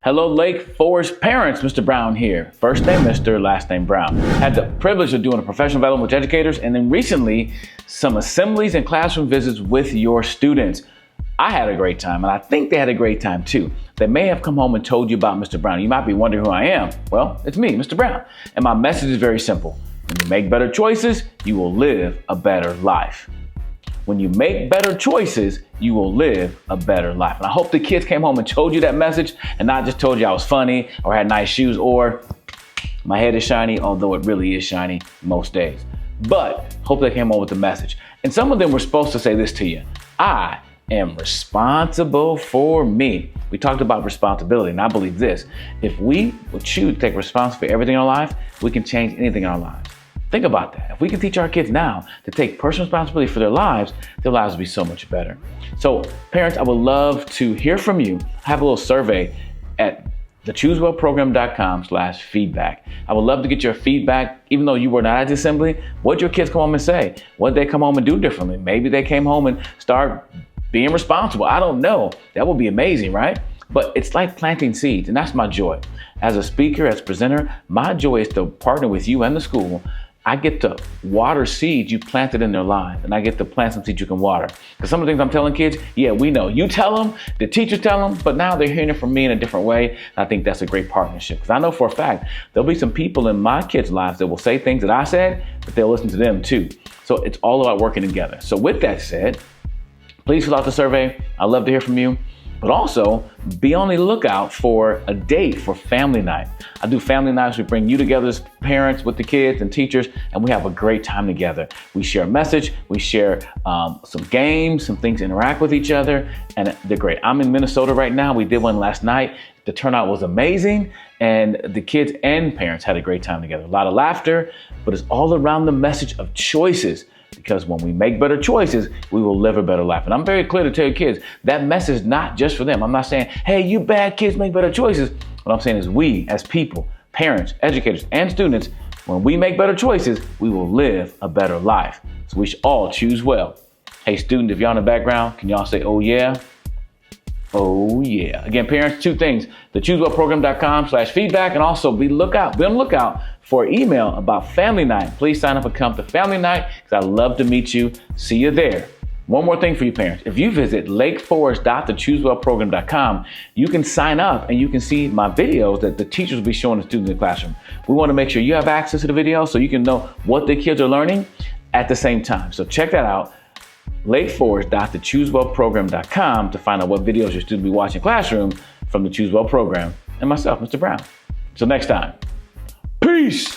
Hello, Lake Forest parents. Mr. Brown here. First name Mr., last name Brown. Had the privilege of doing a professional development with educators and then recently some assemblies and classroom visits with your students. I had a great time and I think they had a great time too. They may have come home and told you about Mr. Brown. You might be wondering who I am. Well, it's me, Mr. Brown. And my message is very simple. When you make better choices, you will live a better life. When you make better choices, you will live a better life. And I hope the kids came home and told you that message and not just told you I was funny or had nice shoes or my head is shiny, although it really is shiny most days. But hope they came home with the message. And some of them were supposed to say this to you. I am responsible for me. We talked about responsibility, and I believe this. If we would choose to take responsibility for everything in our life, we can change anything in our lives. Think about that. If we can teach our kids now to take personal responsibility for their lives will be so much better. So parents, I would love to hear from you. I have a little survey at thechoosewellprogram.com/feedback. I would love to get your feedback, even though you were not at the assembly. What did your kids come home and say? What did they come home and do differently? Maybe they came home and start being responsible. I don't know. That would be amazing, right? But it's like planting seeds, and that's my joy. As a speaker, as a presenter, my joy is to partner with you and the school. I get to water seeds you planted in their lives, and I get to plant some seeds you can water. Because some of the things I'm telling kids, yeah, we know. You tell them, the teachers tell them, but now they're hearing it from me in a different way. And I think that's a great partnership. Because I know for a fact, there'll be some people in my kids' lives that will say things that I said, but they'll listen to them too. So it's all about working together. So with that said, please fill out the survey. I'd love to hear from you. But also, be on the lookout for a date for family night. I do family nights. We bring you together as parents with the kids and teachers, and we have a great time together. We share a message. We share some games, some things to interact with each other, and they're great. I'm in Minnesota right now. We did one last night. The turnout was amazing, and the kids and parents had a great time together. A lot of laughter, but it's all around the message of choices. Because when we make better choices, we will live a better life. And I'm very clear to tell your kids, that message is not just for them. I'm not saying, hey, you bad kids make better choices. What I'm saying is we as people, parents, educators, and students, when we make better choices, we will live a better life. So we should all choose well. Hey, students, if y'all in the background, can y'all say, oh yeah? Oh yeah. Again, parents, two things, thechoosewellprogram.com/feedback, and also be on the lookout for an email about family night. Please sign up and come to family night because I'd love to meet you. See you there. One more thing for you parents. If you visit lakeforest.thechoosewellprogram.com, you can sign up and you can see my videos that the teachers will be showing the students in the classroom. We want to make sure you have access to the video so you can know what the kids are learning at the same time. So check that out. lakeforest.thechoosewellprogram.com to find out what videos your students will be watching in classroom from the Choose Well program and myself, Mr. Brown. Until next time, peace.